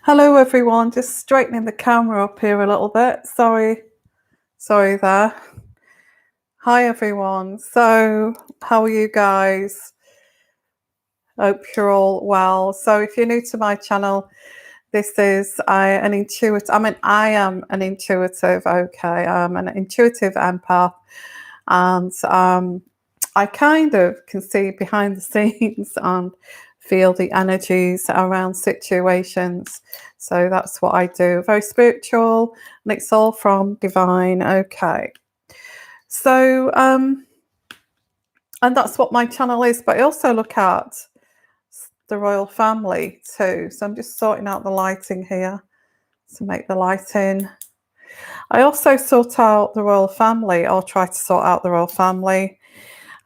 Hello everyone, just straightening the camera up here a little bit. Sorry there. Hi everyone. So, how are you guys? Hope you're all well. So, if you're new to my channel, this is an intuitive. I am an intuitive. Okay, I'm an intuitive empath, and I kind of can see behind the scenes and feel the energies around situations. So that's what I do. Very spiritual, and it's all from divine. Okay. So and that's what my channel is. But I also look at the royal family too. So I'm just sorting out the lighting here to make the lighting. I also sort out the royal family, or try to sort out the royal family.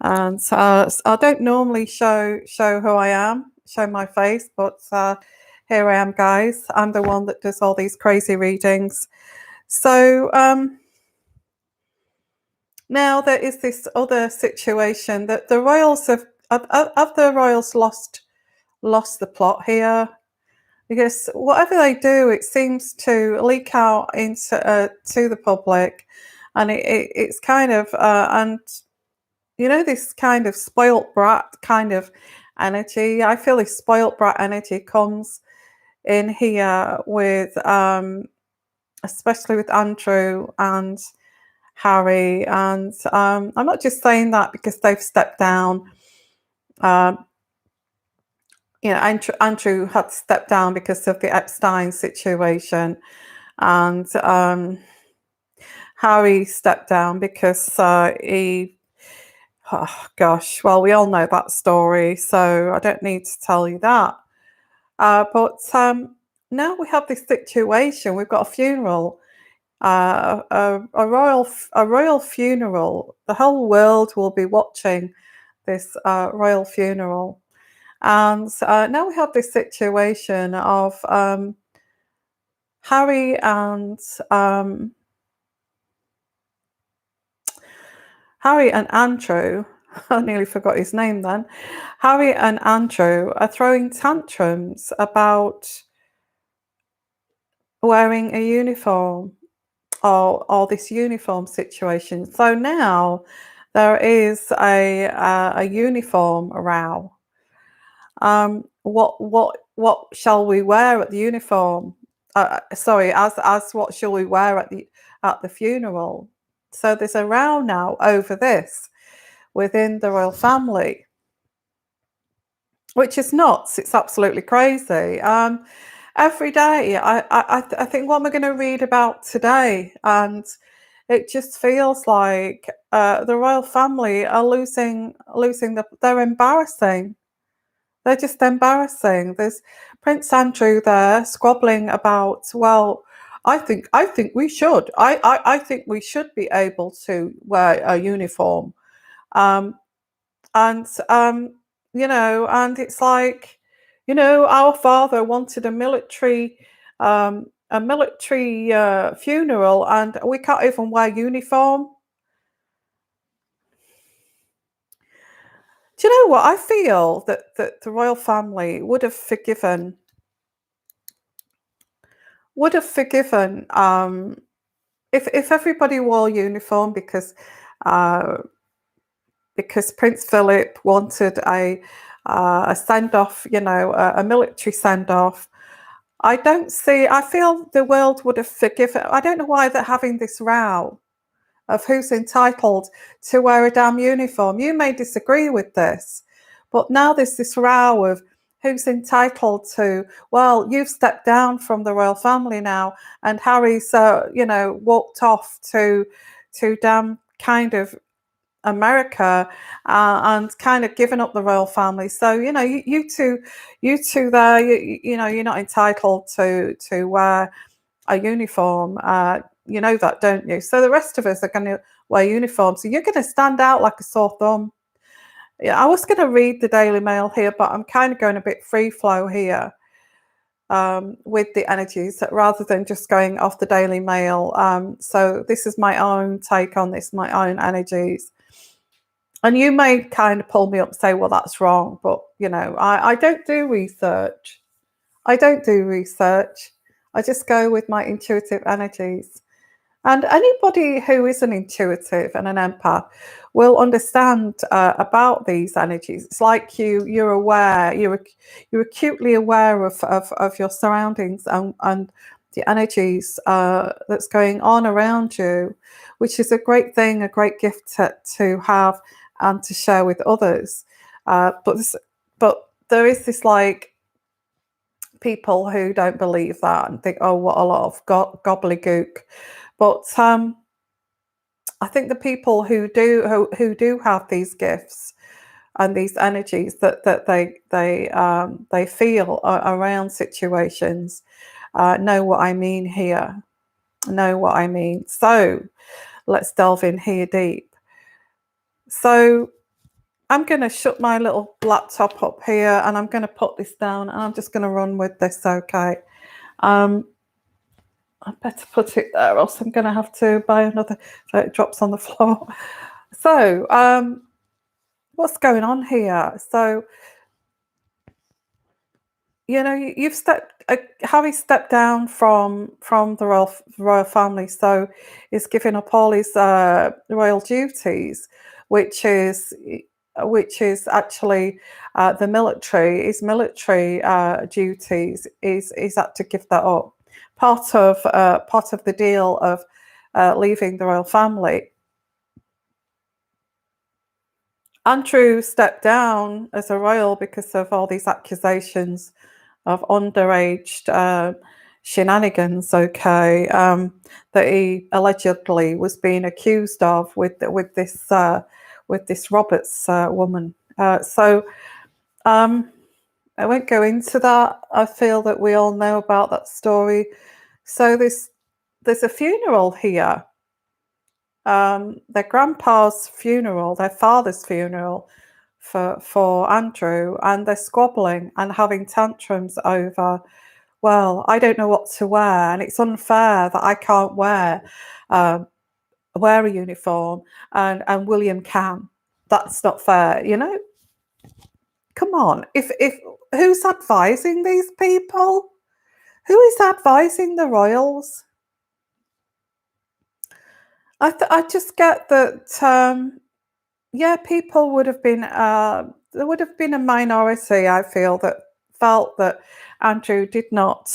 And I don't normally show who I am, show my face, but here I am, guys. I'm the one that does all these crazy readings. So now there is this other situation that the royals have the royals lost the plot here, because whatever they do, it seems to leak out into to the public, and it's kind of and you know, this kind of spoilt brat kind of energy. I feel this spoilt brat energy comes in here with especially with Andrew and Harry, and I'm not just saying that because they've stepped down. Andrew had to step down because of the Epstein situation, and Harry stepped down because he, oh gosh, well, we all know that story, so I don't need to tell you that. But now we have this situation. We've got a funeral, a royal funeral. The whole world will be watching this royal funeral. And now we have this situation of Harry and Andrew. I nearly forgot his name then. Harry and Andrew are throwing tantrums about wearing a uniform, or this uniform situation. So now there is a uniform row. What shall we wear at the uniform? Sorry, as what shall we wear at the funeral? So there's a row now over this within the royal family, which is nuts. It's absolutely crazy. Every day, I think what we're going to read about today, and it just feels like the royal family are losing they're embarrassing. They're just embarrassing. There's Prince Andrew there squabbling about, well, I think we should. I think we should be able to wear a uniform. Um, and and it's like, our father wanted a military funeral, and we can't even wear uniform. Do you know what? I feel that the royal family would have forgiven if everybody wore uniform, uh, because Prince Philip wanted a send off, a military send off. I feel the world would have forgiven. I don't know why they're having this row of who's entitled to wear a damn uniform. You may disagree with this, but now there's this row of who's entitled to, well, you've stepped down from the royal family now, and Harry's, walked off to damn kind of America, and kind of given up the royal family. So, you two there, you're not entitled to wear a uniform. You know that, don't you? So the rest of us are going to wear uniforms. So you're going to stand out like a sore thumb. Yeah, I was going to read the Daily Mail here, but I'm kind of going a bit free flow here with the energies rather than just going off the Daily Mail. So this is my own take on this, my own energies. And you may kind of pull me up and say, well, that's wrong. But, I don't do research. I don't do research. I just go with my intuitive energies. And anybody who is an intuitive and an empath will understand about these energies. It's like you're aware, you're acutely aware of your surroundings and the energies that's going on around you, which is a great thing, a great gift to have and to share with others. But there is this like people who don't believe that and think, oh, what a lot of gobbledygook. But I think the people who do have these gifts and these energies that they feel around situations know what I mean here. Know what I mean. So let's delve in here deep. So I'm going to shut my little laptop up here and I'm going to put this down and I'm just going to run with this. Okay. I better put it there, or else I'm going to have to buy another so it drops on the floor. So, what's going on here? So, you know, you've stepped. Harry stepped down from the royal family, so he's giving up all his royal duties, which is actually the military. His military duties is had to give that up. Part of the deal of leaving the royal family. Andrew stepped down as a royal because of all these accusations of underage shenanigans. Okay, that he allegedly was being accused of with this Roberts woman. So I won't go into that. I feel that we all know about that story. So there's a funeral here. Their grandpa's funeral, their father's funeral for Andrew, and they're squabbling and having tantrums over, well, I don't know what to wear, and it's unfair that I can't wear a uniform and William can. That's not fair, you know? Come on. If who's advising these people? Who is advising the royals? I just get that yeah, people would have been there would have been a minority, I feel, that felt that Andrew did not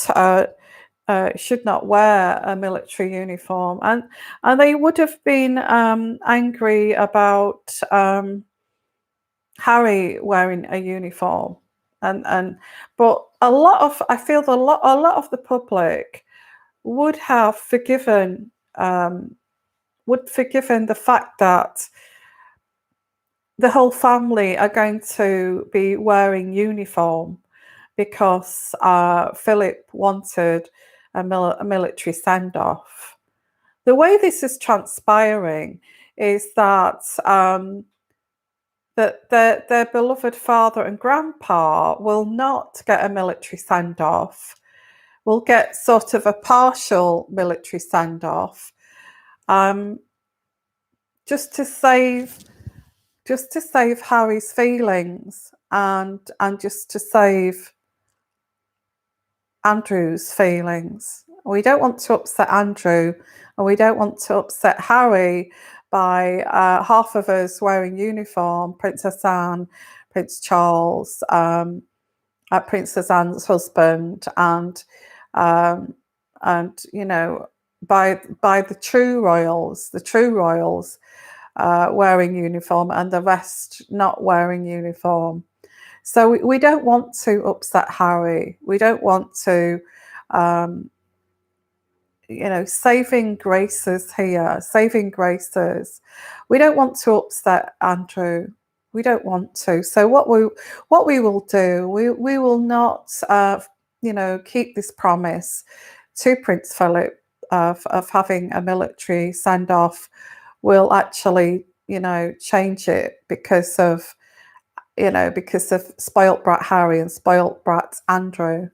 should not wear a military uniform, and they would have been angry about Harry wearing a uniform, but I feel that a lot of the public would have forgiven the fact that the whole family are going to be wearing uniform because Philip wanted a military send-off. The way this is transpiring is that their beloved father and grandpa will not get a military send-off, will get sort of a partial military send-off, just to save Harry's feelings and just to save Andrew's feelings. We don't want to upset Andrew, and we don't want to upset Harry by half of us wearing uniform, Princess Anne, Prince Charles, Princess Anne's husband, and you know, by the true royals wearing uniform and the rest not wearing uniform. So we don't want to upset Harry. We don't want to, you know, saving graces here, saving graces. We don't want to upset Andrew. We don't want to. So what we will do, we will not, you know, keep this promise to Prince Philip of having a military send off. We'll actually, you know, change it because of spoilt brat Harry and spoilt brat Andrew.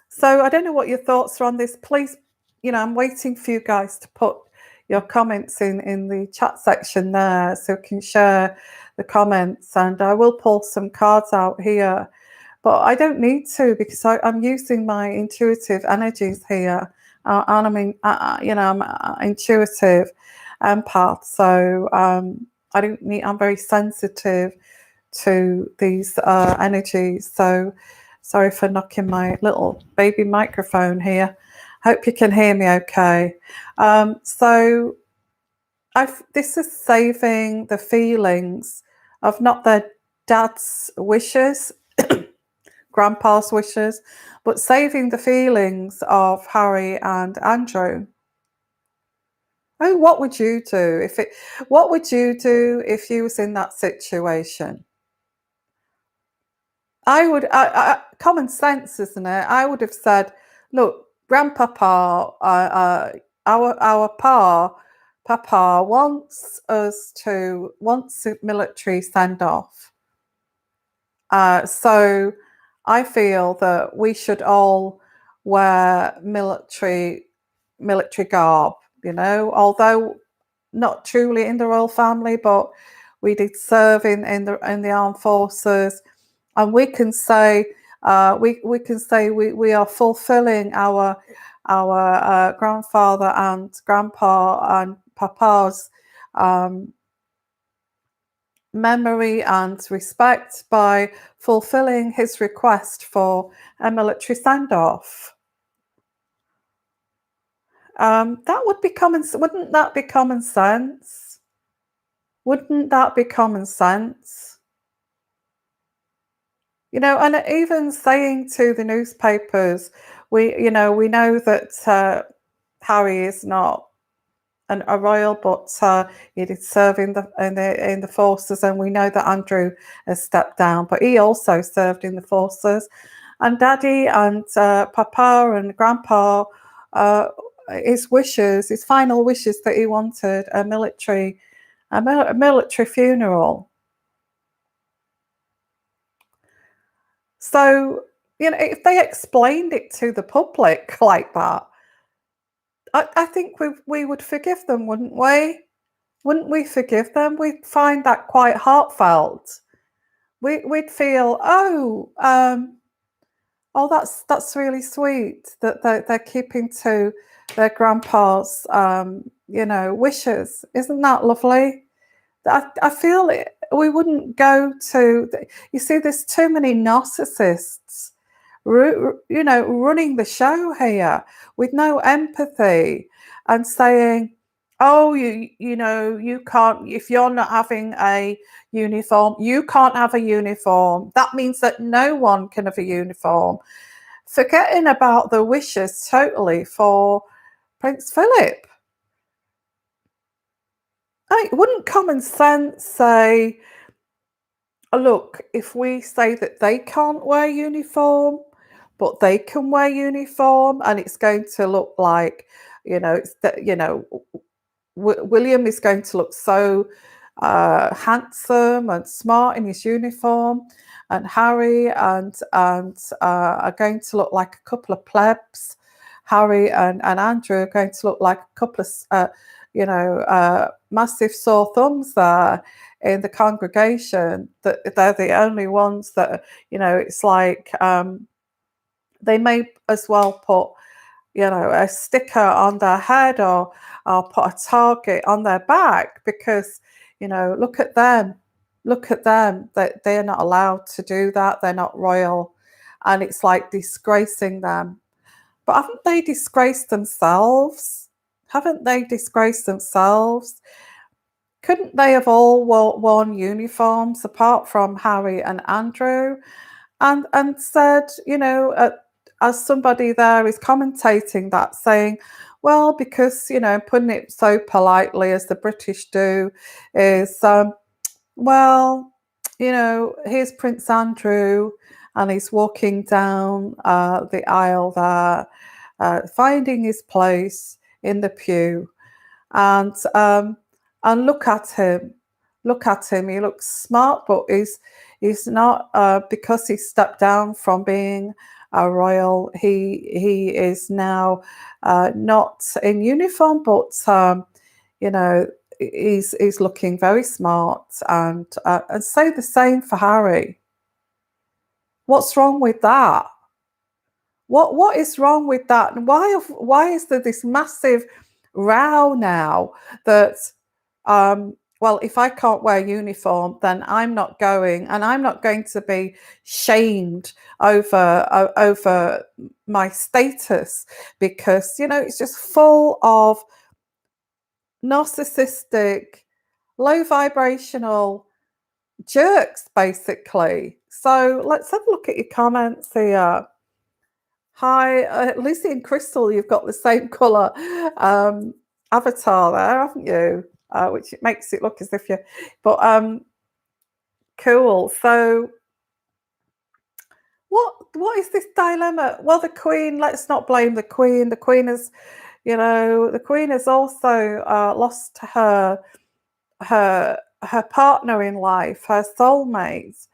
So I don't know what your thoughts are on this. Please, you know, I'm waiting for you guys to put your comments in the chat section there so we can share the comments, and I will pull some cards out here. But I don't need to, because I'm using my intuitive energies here, and I'm I'm intuitive empath, so I don't need. I'm very sensitive to these energies. So sorry for knocking my little baby microphone here. Hope you can hear me okay. So this is saving the feelings of not their dad's wishes, grandpa's wishes, but saving the feelings of Harry and Andrew. Oh, what would you do what would you do if you was in that situation? Common sense, isn't it? I would have said, look, Grandpapa, Papa wants wants a military send off. So I feel that we should all wear military garb, although not truly in the royal family, but we did serve in the armed forces, and we can say we are fulfilling our grandfather and grandpa and papa's memory and respect by fulfilling his request for a military send-off. That would be wouldn't that be common sense? Wouldn't that be common sense? And even saying to the newspapers, we know that Harry is not a royal, but he did serve in the forces, and we know that Andrew has stepped down, but he also served in the forces. And Daddy and Papa and Grandpa, his final wishes, that he wanted a military funeral. So, if they explained it to the public like that, I think we would forgive them, wouldn't we? Wouldn't we forgive them? We'd find that quite heartfelt. We'd feel, that's really sweet that they're keeping to their grandpa's, wishes. Isn't that lovely? I feel we wouldn't go to. You see, there's too many narcissists, running the show here with no empathy, and saying, "Oh, you can't, if you're not having a uniform, you can't have a uniform. That means that no one can have a uniform." Forgetting about the wishes totally for Prince Philip. Wouldn't common sense say, look, if we say that they can't wear uniform, but they can wear uniform, and it's going to look like, William is going to look so handsome and smart in his uniform, and Harry and are going to look like a couple of plebs. Harry and Andrew are going to look like a couple of massive sore thumbs there in the congregation, that they're the only ones that, it's like they may as well put, a sticker on their head, or put a target on their back, because, look at them, they're not allowed to do that. They're not royal, and it's like disgracing them. But haven't they disgraced themselves? Haven't they disgraced themselves? Couldn't they have all worn uniforms, apart from Harry and Andrew, and said, as somebody there is commentating that, saying, well, because, putting it so politely as the British do, is, well, here's Prince Andrew, and he's walking down the aisle there, finding his place in the pew, and look at him, he looks smart, but he's not, because he stepped down from being a royal, he is now not in uniform, but he's looking very smart, and say the same for Harry. What's wrong with that? What is wrong with that? And why is there this massive row now that well, if I can't wear uniform, then I'm not going, and I'm not going to be shamed over my status, because it's just full of narcissistic, low vibrational jerks, basically. So let's have a look at your comments here. Hi, Lucy and Crystal, you've got the same colour avatar there, haven't you? Which makes it look as if you're... But cool. So what is this dilemma? Well, the Queen, let's not blame the Queen. The Queen has, the Queen has also lost her partner in life, her soulmate,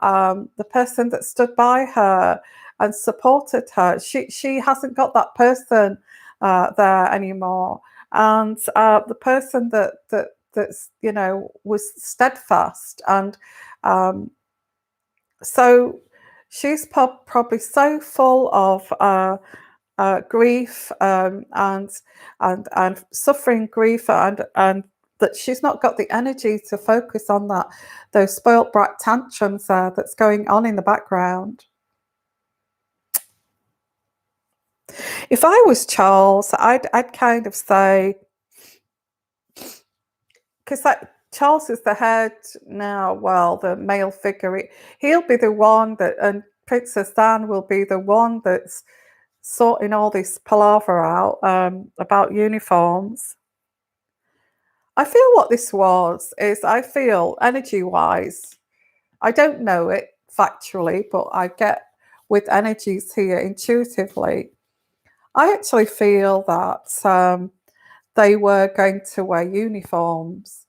the person that stood by her and supported her. She hasn't got that person there anymore, and the person that's was steadfast, and so she's probably so full of grief, and suffering grief, and that she's not got the energy to focus on those spoilt brat tantrums that's going on in the background. If I was Charles, I'd kind of say, because Charles is the head now, well, the male figure, he'll be the one that, and Princess Anne will be the one that's sorting all this palaver out about uniforms. I feel what this was is, I feel energy-wise, I don't know it factually, but I get with energies here intuitively. I actually feel that they were going to wear uniforms,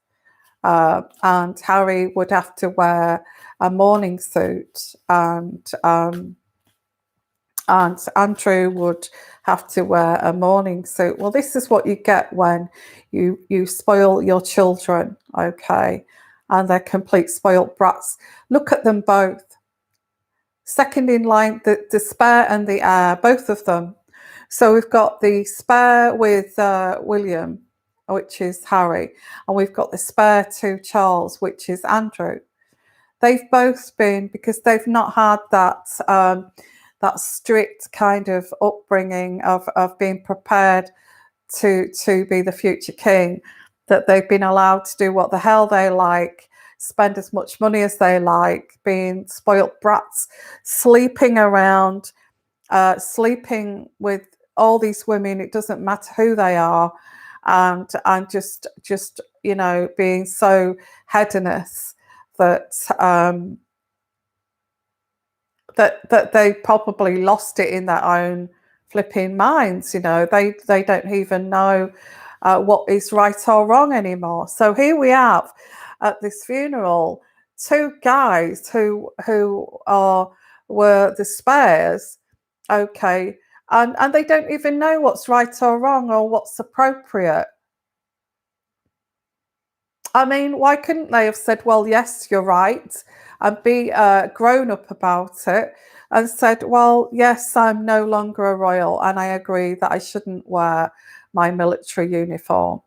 and Harry would have to wear a morning suit, and Andrew would have to wear a morning suit. Well, this is what you get when you spoil your children, okay? And they're complete spoilt brats. Look at them both. Second in line, the spare and the heir, both of them. So we've got the spare with William, which is Harry, and we've got the spare to Charles, which is Andrew. They've both been, because they've not had that strict kind of upbringing of being prepared to be the future king, that they've been allowed to do what the hell they like, spend as much money as they like, being spoilt brats, sleeping around, sleeping with all these women, it doesn't matter who they are, and just being so hedonous that that they probably lost it in their own flipping minds. They don't even know what is right or wrong anymore. So here we have at this funeral two guys who were the spares, okay, and they don't even know what's right or wrong or what's appropriate. I mean, why couldn't they have said, well, yes, you're right, and be grown up about it, and said, well, yes, I'm no longer a royal, and I agree that I shouldn't wear my military uniform.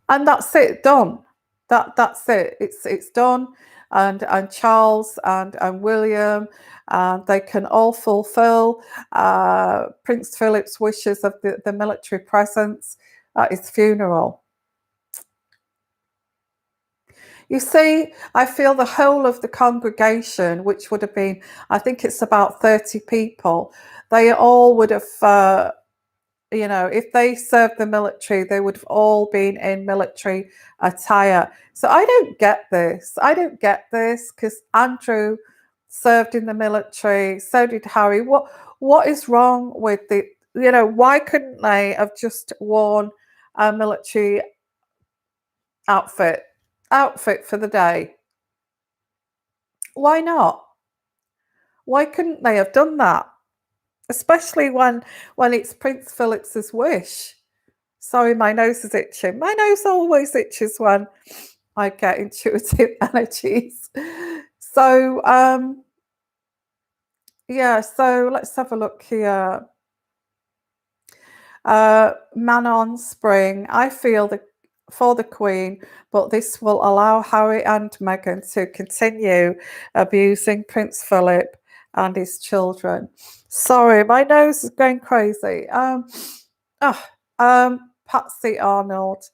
And that's it, done. That's it. It's done. And Charles and William, they can all fulfill Prince Philip's wishes of the military presence at his funeral. You see, I feel the whole of the congregation, which would have been, I think it's about 30 people, they all would have, if they served the military, they would have all been in military attire. So I don't get this. I don't get this, because Andrew served in the military, so did Harry. What is wrong with why couldn't they have just worn a military outfit for the day? Why not? Why couldn't they have done that? Especially when it's Prince Philip's wish. Sorry, my nose is itching. My nose always itches when I get intuitive energies. So, yeah, so let's have a look here. Manon Spring, I feel for the Queen, but this will allow Harry and Meghan to continue abusing Prince Philip and his children. Sorry, my nose is going crazy. Patsy Arnold.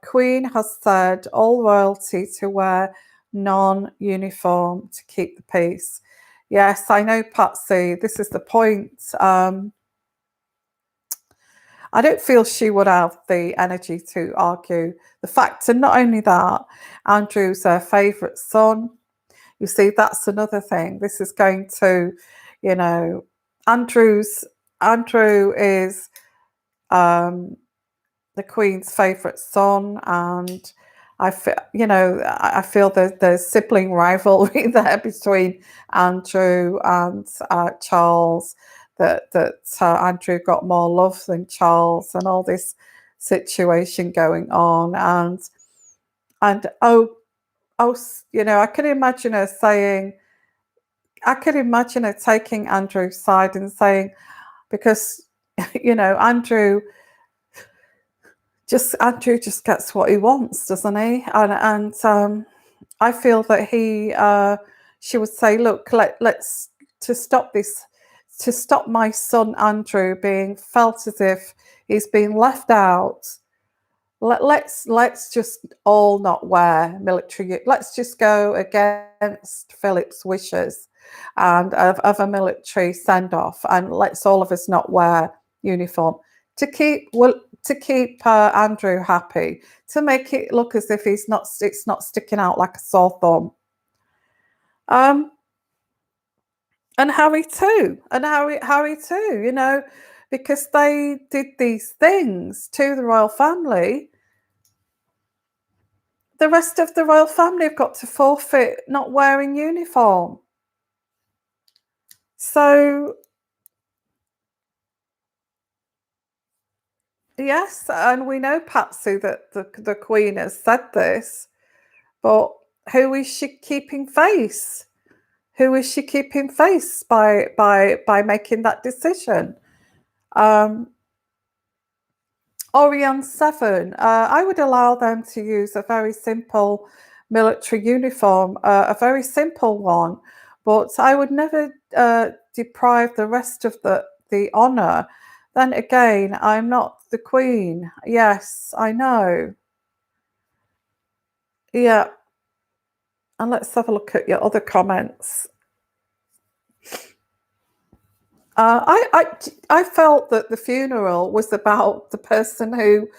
Queen has said all royalty to wear non-uniform to keep the peace. Yes, I know, Patsy. This is the point. I don't feel she would have the energy to argue the fact. And not only that, Andrew's her favourite son. You see, that's another thing. This is going to, you know, Andrew is the Queen's favourite son, and I feel there's sibling rivalry there between Andrew and Charles. That Andrew got more love than Charles, and all this situation going on, and I could imagine her saying, I could imagine her taking Andrew's side and saying, because Andrew just gets what he wants, doesn't he? And I feel that she would say, look, let's to stop this, to stop my son Andrew being felt as if he's been left out. Let's just all not wear military. Let's just go against Philip's wishes and of a military send off, and let's all of us not wear uniform to keep Andrew happy, to make it look as if it's not sticking out like a sore thumb. And Harry too, because they did these things to the royal family. The rest of the royal family have got to forfeit not wearing uniform. So yes, and we know, Patsy, that the Queen has said this, but who is she keeping face? Who is she keeping face by making that decision? Orion 7, I would allow them to use a very simple military uniform, a very simple one, but I would never deprive the rest of the honour. Then again, I'm not the Queen. Yes, I know. Yeah. And let's have a look at your other comments. I felt that the funeral was about the person who,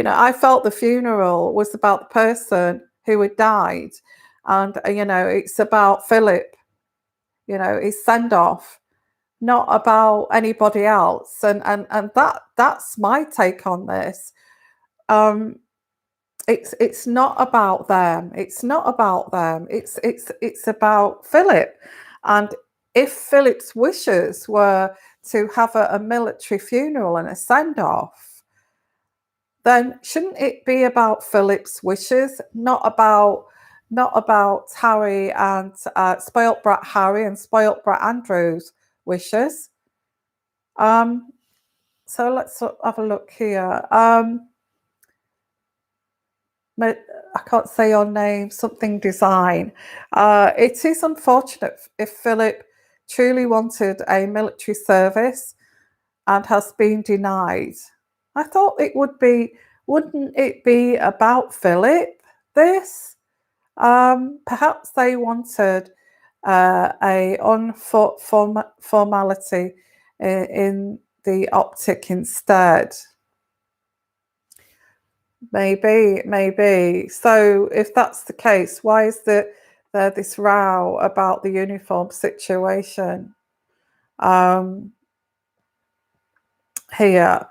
I felt the funeral was about the person who had died, and it's about Philip, his send off, not about anybody else, and that's my take on this. It's not about them. It's not about them. It's about Philip, and if Philip's wishes were to have a military funeral and a send off, then shouldn't it be about Philip's wishes, not about Harry and spoilt brat Harry and spoilt brat Andrew's wishes? So let's have a look here. I can't say your name, something design. It is unfortunate if Philip truly wanted a military service and has been denied. I thought it would be, wouldn't it be about Philip, this? Perhaps they wanted a formality in the optic instead. Maybe. So if that's the case, why is there this row about the uniform situation? Here.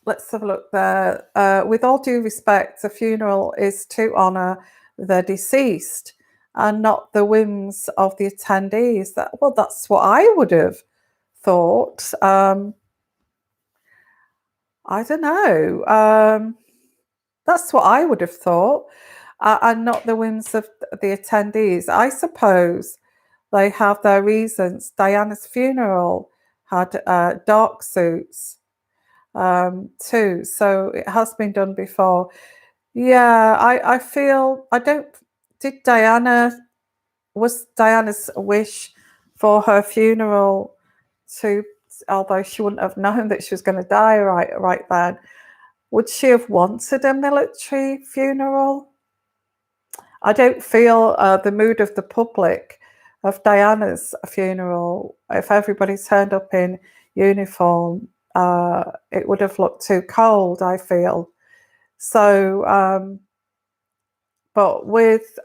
Let's have a look there. With all due respect, a funeral is to honour the deceased and not the whims of the attendees. That's what I would have thought. I don't know. That's what I would have thought, and not the whims of the attendees. I suppose they have their reasons. Diana's funeral had dark suits too, so it has been done before. Yeah, I feel I don't. Did Diana was Diana's wish for her funeral to, although she wouldn't have known that she was going to die right then, would she have wanted a military funeral? I don't feel the mood of the public of Diana's funeral. If everybody turned up in uniform, it would have looked too cold, I feel. So, but with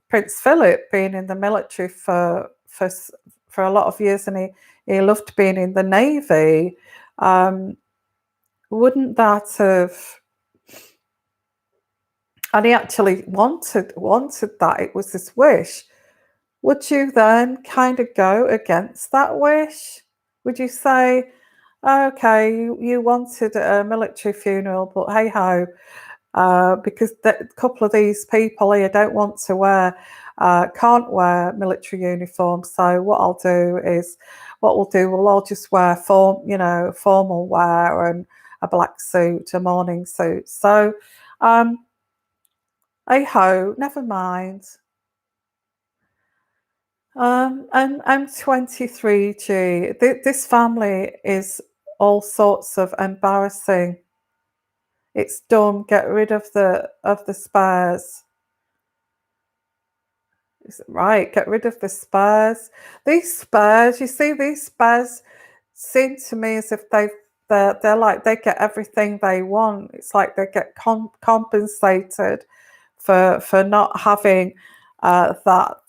Prince Philip being in the military for a lot of years, and he loved being in the Navy, wouldn't that have? And he actually wanted that. It was his wish. Would you then kind of go against that wish? Would you say, okay, you wanted a military funeral, but hey ho, because a couple of these people here don't want to can't wear military uniforms. So what we'll do, we'll all just wear formal wear and a black suit, a morning suit. So, hey ho, never mind. And I'm 23G. This family is all sorts of embarrassing. It's done. Get rid of the spares. Right, get rid of the spares. These spares, you see, these spares seem to me as if they're like they get everything they want. It's like they get compensated for not having not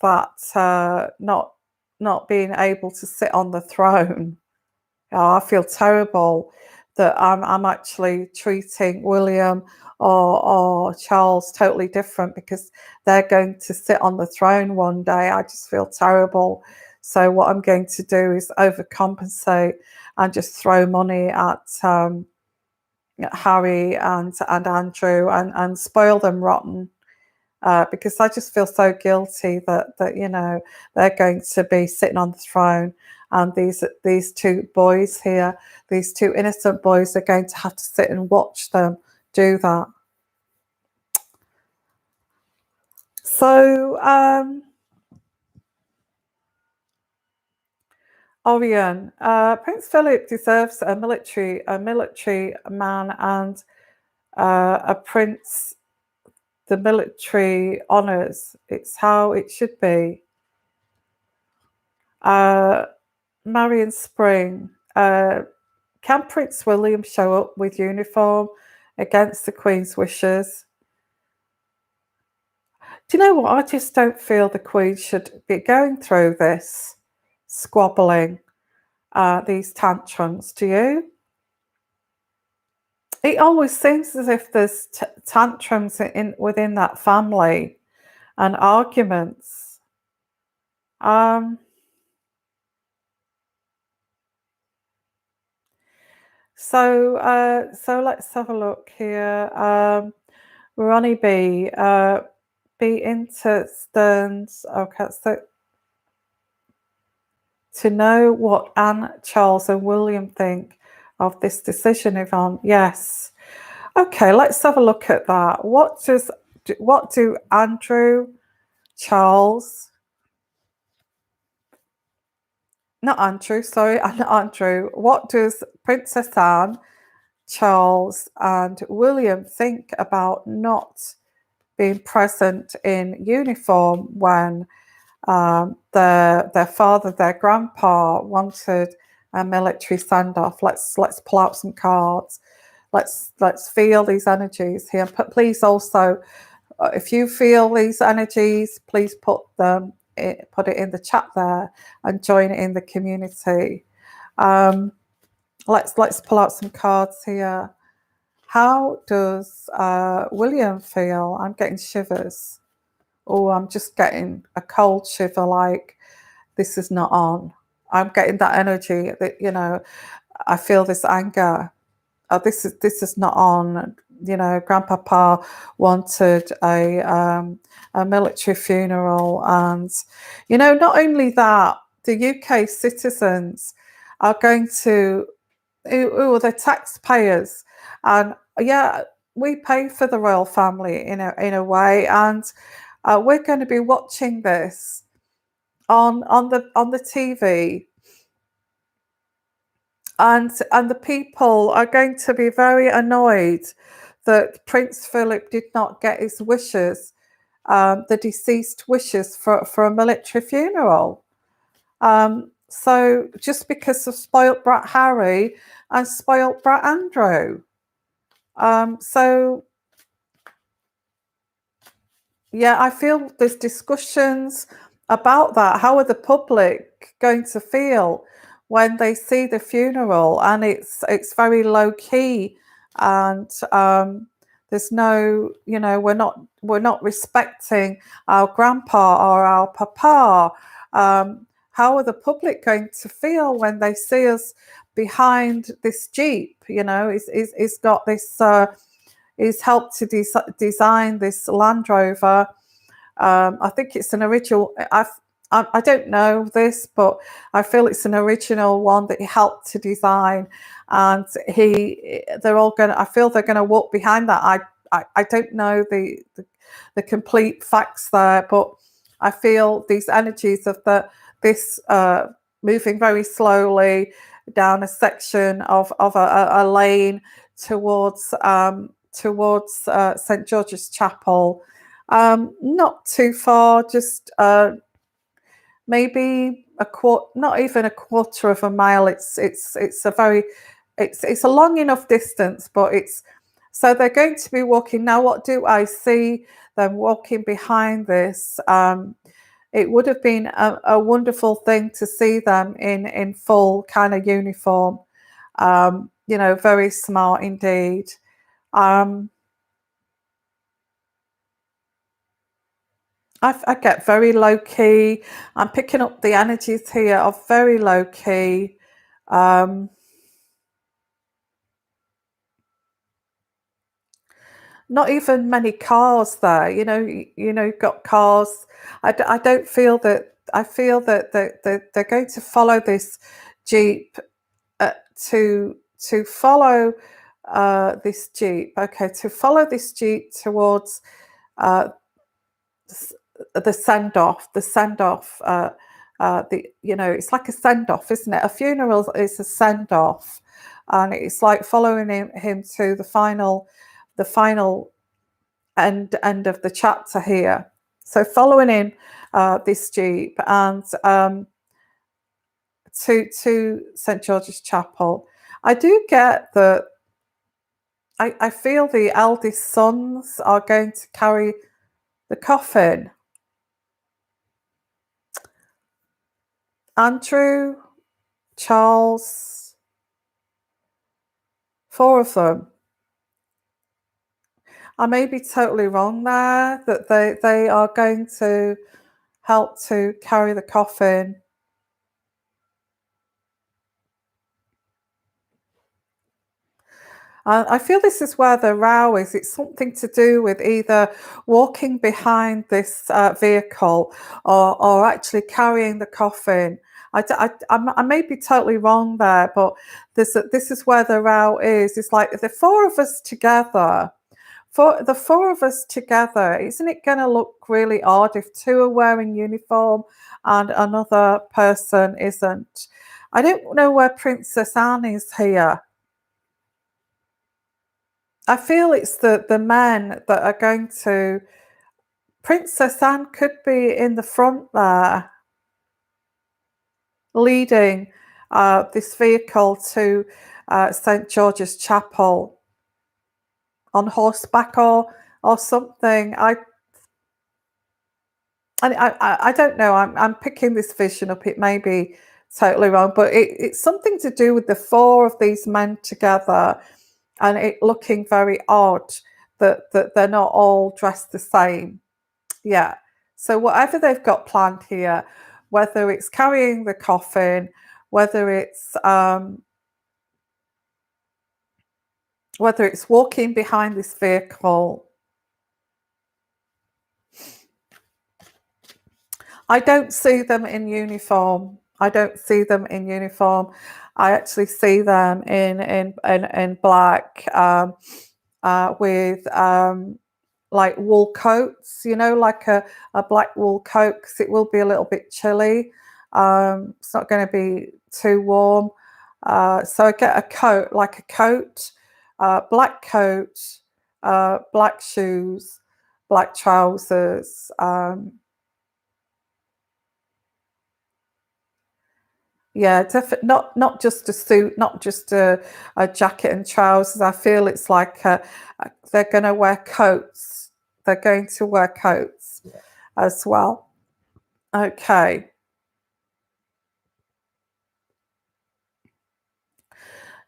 being able to sit on the throne. Oh, I feel terrible that I'm actually treating William or Charles totally different because they're going to sit on the throne one day. I just feel terrible. So what I'm going to do is overcompensate and just throw money at Harry and Andrew and spoil them rotten. Because I just feel so guilty that they're going to be sitting on the throne, and these two boys here, these two innocent boys, are going to have to sit and watch them do that. So, Orion, Prince Philip deserves a military man and a prince. The military honours. It's how it should be. Marion Spring. Can Prince William show up with uniform against the Queen's wishes? Do you know what? I just don't feel the Queen should be going through this squabbling, these tantrums. Do you? It always seems as if there's tantrums within that family and arguments. So let's have a look here. Ronnie B. Be into Stearns. Okay, so to know what Anne, Charles, and William think of this decision, Yvonne. Yes. Okay, let's have a look at that. What do Andrew, Charles, not Andrew, sorry, not Andrew. What does Princess Anne, Charles, and William think about not being present in uniform when their father, their grandpa, wanted a military send-off? Let's pull out some cards. Let's feel these energies here. But please also, if you feel these energies, please put it in the chat there and join in the community. Let's pull out some cards here. How does William feel? I'm getting shivers. Oh, I'm just getting a cold shiver, like this is not on. I'm getting that energy that, I feel this anger. This is not on. Grandpapa wanted a military funeral, and not only that, the UK citizens are going to, who are the taxpayers, and yeah, we pay for the royal family in a way, and we're going to be watching this on the TV, and the people are going to be very annoyed that Prince Philip did not get his wishes, the deceased wishes for a military funeral. So just because of spoilt brat Harry and spoilt brat Andrew. So yeah, I feel there's discussions about that. How are the public going to feel when they see the funeral, and it's very low key, and there's no, we're not respecting our grandpa or our papa. How are the public going to feel when they see us behind this Jeep? He's got this. He's helped to design this Land Rover. I think it's an original. I don't know this, but I feel it's an original one that he helped to design, and they're all going. I feel they're going to walk behind that. I don't know the complete facts there, but I feel these energies of this moving very slowly down a section of a lane towards St George's Chapel. Not too far, just maybe not even a quarter of a mile. It's a long enough distance, but so they're going to be walking. Now, what do I see them walking behind this? It would have been a wonderful thing to see them in full kind of uniform. Very smart indeed. I get very low key. I'm picking up the energies here of very low key. Not even many cars there. You've got cars. I don't feel that. I feel that they're going to follow this Jeep to follow this Jeep. Okay, to follow this Jeep towards the send off. The send off. It's like a send off, isn't it? A funeral is a send off, and it's like following him to the final end of the chapter here. So following in this Jeep and to St George's Chapel. I do get that. I feel the eldest sons are going to carry the coffin. Andrew, Charles, 4 of them. I may be totally wrong there, that they are going to help to carry the coffin. I feel this is where the row is. It's something to do with either walking behind this vehicle or actually carrying the coffin. I may be totally wrong there, but this is where the row is. It's like the 4 of us together. For the 4 of us together, isn't it going to look really odd if 2 are wearing uniform and another person isn't? I don't know where Princess Anne is here. I feel it's the men that are going to. Princess Anne could be in the front there, leading this vehicle to St George's Chapel on horseback or something. I don't know. I'm picking this vision up. It may be totally wrong, but it's something to do with the 4 of these men together, and it looking very odd that they're not all dressed the same. Yeah. So whatever they've got planned here, whether it's carrying the coffin, whether it's whether it's walking behind this vehicle. I don't see them in uniform. I don't see them in uniform. I actually see them in black, with like wool coats, you know, like a black wool coat, because it will be a little bit chilly. It's not going to be too warm. So I get a coat, like a coat, black coat, black shoes, black trousers. Yeah, definitely not just a suit, not just a jacket and trousers. I feel it's like they're going to wear coats. They're going to wear coats as well. Okay.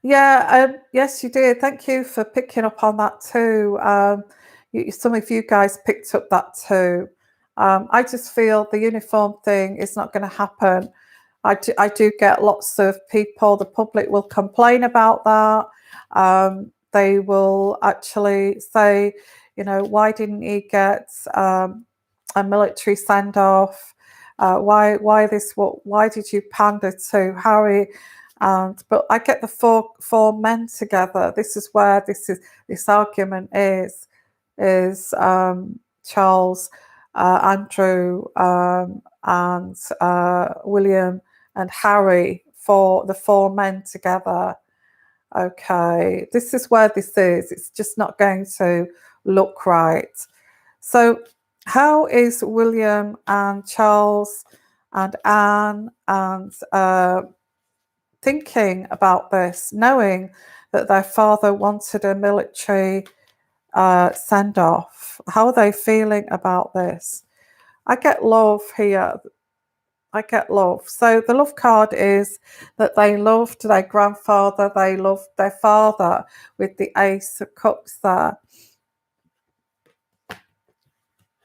Yeah, yes, you did. Thank you for picking up on that too. Some of you guys picked up that too. I just feel the uniform thing is not going to happen. I do get lots of people, the public will complain about that. They will actually say, you know, why didn't he get a military send off? Why this? Why did you pander to Harry? And but I get the four men together. This is where this argument is Charles, Andrew, and William and Harry, for the four men together. Okay, this is where this is. It's just not going to look right. So, how is William and Charles and Anne and thinking about this, knowing that their father wanted a military send off? How are they feeling about this? I get love here. I get love. So the love card is that they loved their grandfather, they loved their father, with the Ace of Cups there.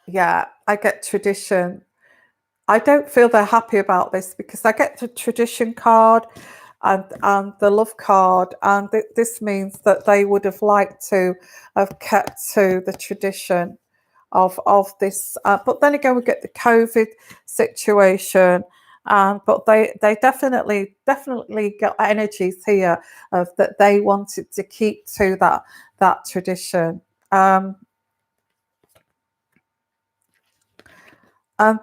Yeah, I get tradition. I don't feel they're happy about this because I get the tradition card and the love card, and this means that they would have liked to have kept to the tradition of this. But then again, we get the COVID situation, but they definitely got energies here of that they wanted to keep to that tradition. And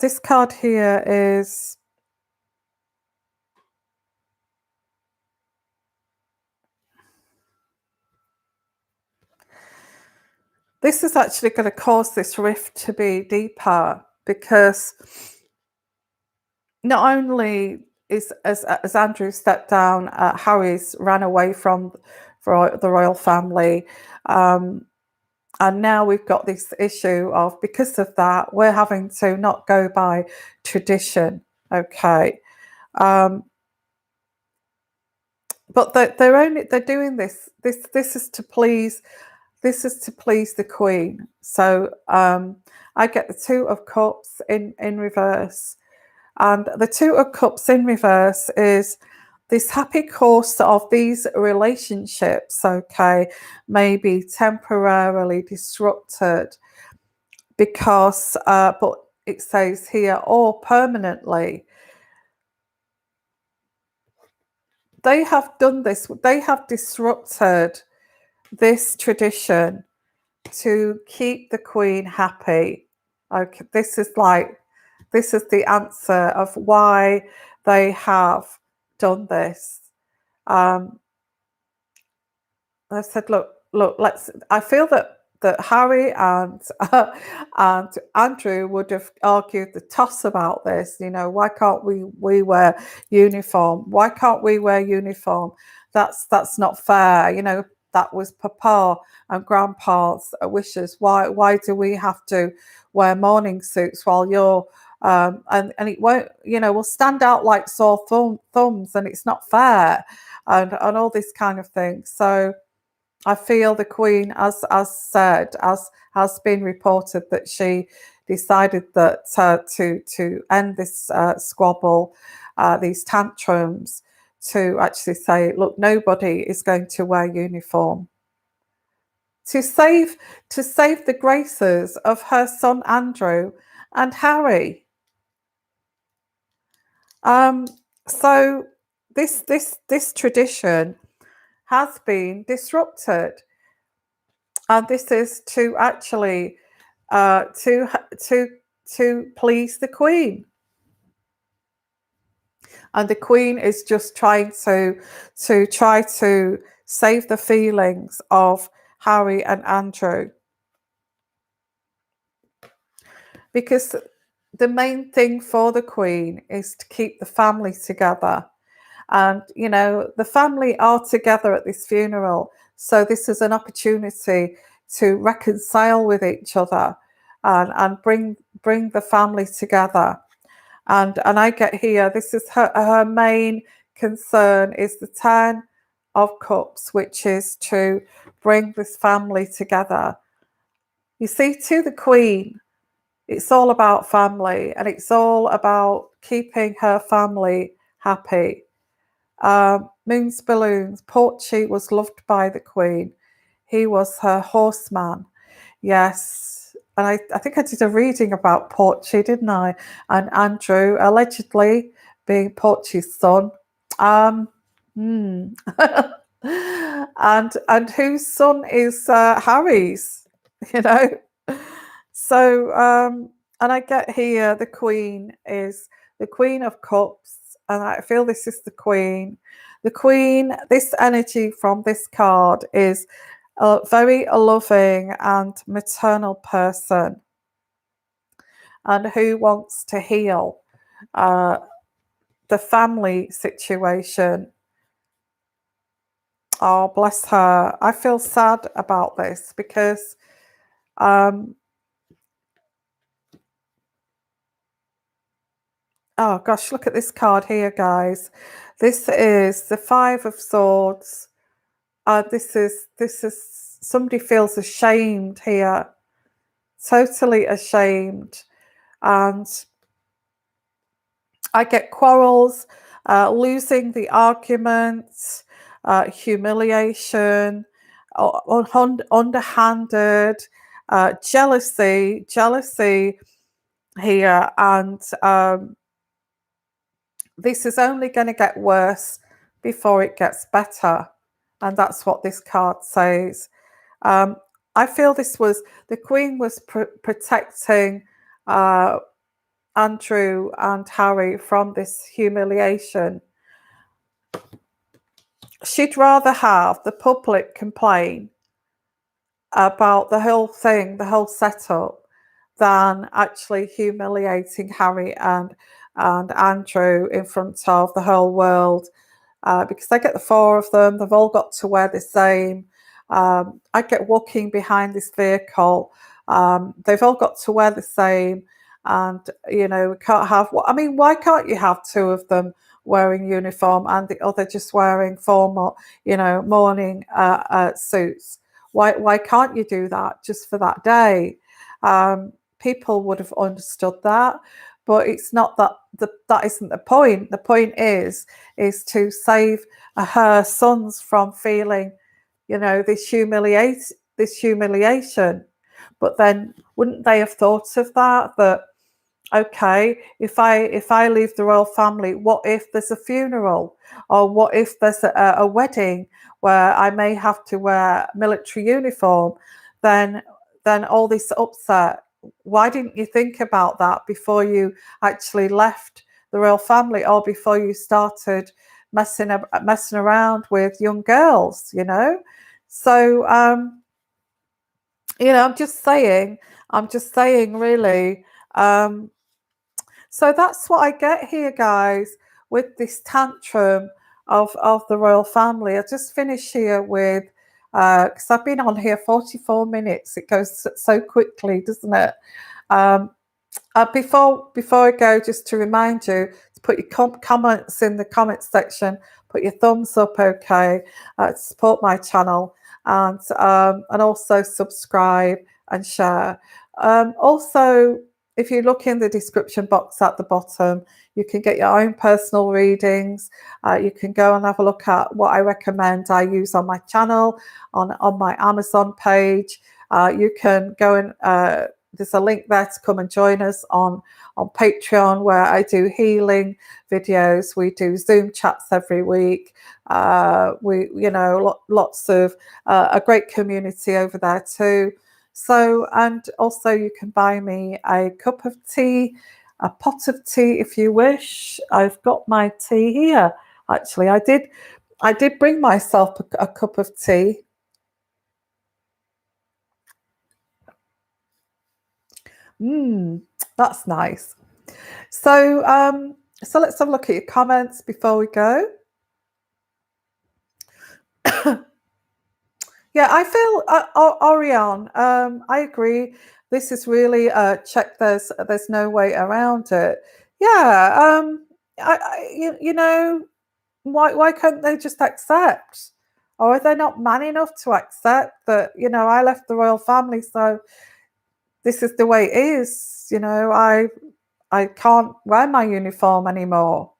this card here is, this is actually going to cause this rift to be deeper, because not only is as Andrew stepped down, Harry's ran away from the royal family, and now we've got this issue of, because of that, we're having to not go by tradition. Okay, but they're doing this. This is to please. This is to please the Queen. So I get the Two of Cups in reverse. And the Two of Cups in reverse is this happy course of these relationships, okay, may be temporarily disrupted because, but it says here, or permanently. They have done this, they have disrupted this tradition to keep the Queen happy. Okay, this is the answer of why they have done this. I said, look, let's. I feel that Harry and Andrew would have argued the toss about this. You know, why can't we wear uniform? Why can't we wear uniform? That's not fair. You know, that was Papa and Grandpa's wishes. Why do we have to wear morning suits while you're and it won't, you know, will stand out like sore thumbs, and it's not fair, and all this kind of thing. So I feel the Queen, as said, as has been reported, that she decided that to end this squabble, these tantrums, to actually say, look, nobody is going to wear uniform. to save the graces of her son Andrew and Harry. So this tradition has been disrupted, and this is to actually to please the Queen. And the Queen is just trying to try to save the feelings of Harry and Andrew, because the main thing for the Queen is to keep the family together. And you know, the family are together at this funeral, so this is an opportunity to reconcile with each other and bring the family together. And I get here, this is her main concern is the 10 of Cups, which is to bring this family together. You see, to the Queen, it's all about family, and it's all about keeping her family happy. Moon's Balloons, Porchy was loved by the Queen. He was her horseman. Yes. And I think I did a reading about Porchy, didn't I? And Andrew, allegedly being Porchy's son. And whose son is Harry's, you know? So, and I get here, the Queen is the Queen of Cups, and I feel this is the Queen. The Queen, this energy from this card is a very loving and maternal person, and who wants to heal the family situation. Oh, bless her. I feel sad about this because oh gosh, look at this card here, guys. This is the Five of Swords. This is somebody feels ashamed here, totally ashamed, and I get quarrels, losing the argument, humiliation, underhanded, jealousy here, and this is only going to get worse before it gets better. And that's what this card says. I feel this was, the Queen was protecting Andrew and Harry from this humiliation. She'd rather have the public complain about the whole thing, the whole setup, than actually humiliating Harry and Andrew in front of the whole world. Because I get the four of them, they've all got to wear the same. I get walking behind this vehicle, they've all got to wear the same, and you know, we can't have, I mean, why can't you have two of them wearing uniform and the other just wearing formal, you know, morning suits? Why can't you do that just for that day? People would have understood that, but it's not that. That isn't the point. The point is to save her sons from feeling, you know, this humiliation. But then, wouldn't they have thought of that? That okay, if I leave the royal family, what if there's a funeral, or what if there's a wedding where I may have to wear military uniform? Then all this upset. Why didn't you think about that before you actually left the royal family, or before you started messing around with young girls? You know, so you know, I'm just saying, really. So that's what I get here, guys, with this tantrum of the royal family. I just finish here with, because I've been on here 44 minutes. It goes so quickly, doesn't it? Before I go, just to remind you to put your comments in the comments section, put your thumbs up, okay, to support my channel, and also subscribe and share. Also, if you look in the description box at the bottom, you can get your own personal readings. You can go and have a look at what I recommend I use on my channel, on my Amazon page. You can go and there's a link there to come and join us on Patreon, where I do healing videos. We do Zoom chats every week. We, lots of a great community over there too. So, and also you can buy me a cup of tea, a pot of tea if you wish. I've got my tea here. Actually, I did bring myself a cup of tea. That's nice. So, so let's have a look at your comments before we go. Yeah, I feel Orion. I agree. This is really check. There's no way around it. Yeah. Why can't they just accept? Or are they not man enough to accept that? I left the royal family, so this is the way it is. I can't wear my uniform anymore.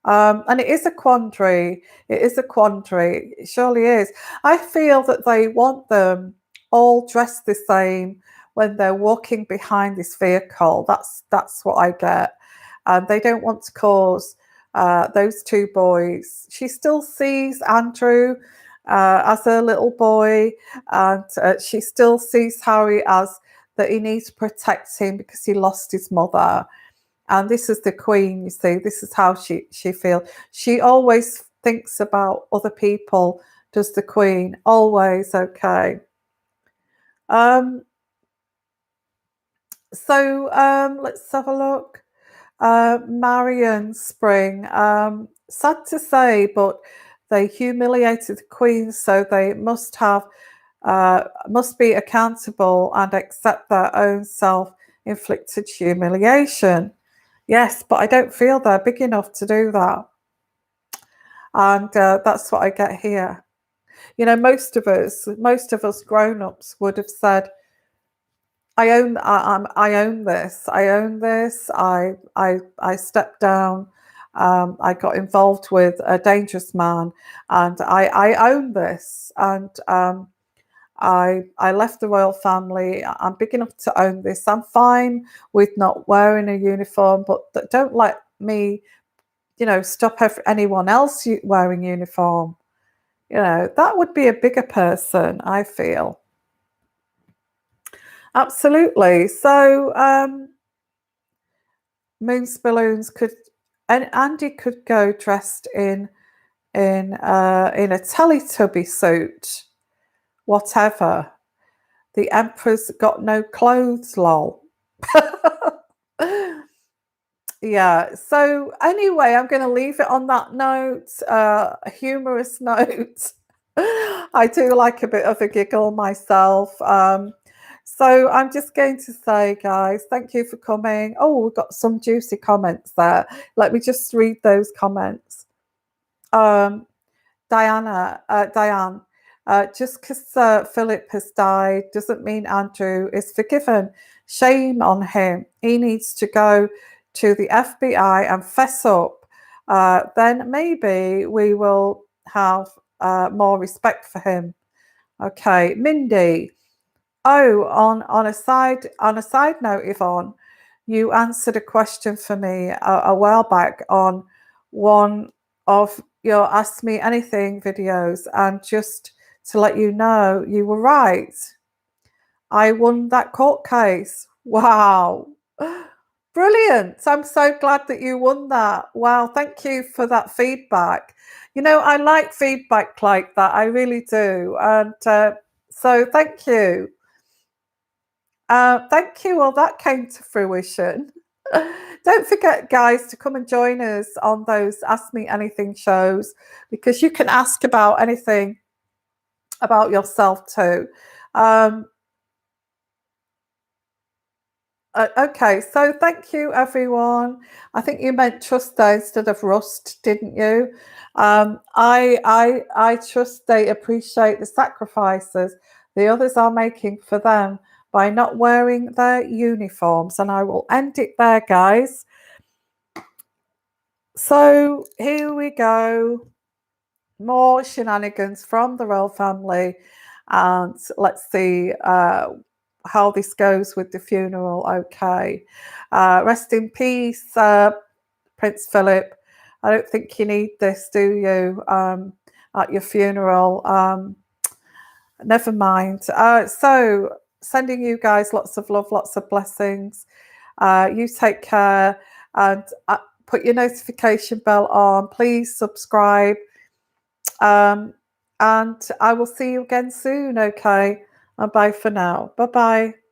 And it is a quandary. It is a quandary. It surely is. I feel that they want them all dressed the same when they're walking behind this vehicle. That's what I get. They don't want to cause those two boys. She still sees Andrew as a little boy, and she still sees Harry as that he needs to protect him because he lost his mother. And this is the Queen, you see. This is how she feels. She always thinks about other people, does the Queen. Always, okay. Let's have a look. Marion Spring. Sad to say, but they humiliated the Queen, so they must be accountable and accept their own self-inflicted humiliation. Yes, but I don't feel they're big enough to do that. And that's what I get here. Most of us grown-ups would have said, I own this. I own this. I stepped down. I got involved with a dangerous man, and I own this. And I left the royal family. I'm big enough to own this. I'm fine with not wearing a uniform, but don't let me, stop anyone else wearing uniform. That would be a bigger person, I feel. Absolutely. So, Moon's Balloons and Andy could go dressed in a Teletubby suit, whatever. The Emperor's got no clothes, lol. Yeah. So anyway, I'm going to leave it on that note, a humorous note. I do like a bit of a giggle myself. So I'm just going to say, guys, thank you for coming. Oh, we've got some juicy comments there. Let me just read those comments. Diane, just because Philip has died doesn't mean Andrew is forgiven. Shame on him. He needs to go to the FBI and fess up. Then maybe we will have more respect for him. Okay, Mindy. Oh, on a side note, Yvonne, you answered a question for me a while back on one of your Ask Me Anything videos, and just to let you know, you were right. I won that court case. Wow. Brilliant. I'm so glad that you won that. Wow. Thank you for that feedback. I like feedback like that. I really do. And so thank you. Thank you. Well, that came to fruition. Don't forget, guys, to come and join us on those Ask Me Anything shows, because you can ask about anything about yourself too. Okay, so thank you, everyone. I think you meant trust there instead of rust, didn't you? I trust they appreciate the sacrifices the others are making for them by not wearing their uniforms. And I will end it there, guys. So here we go. More shenanigans from the royal family. And let's see how this goes with the funeral. Okay. Rest in peace, Prince Philip. I don't think you need this, do you, at your funeral? Never mind. So sending you guys lots of love, lots of blessings. You take care, and put your notification bell on. Please subscribe. And I will see you again soon. Okay. And bye for now. Bye bye.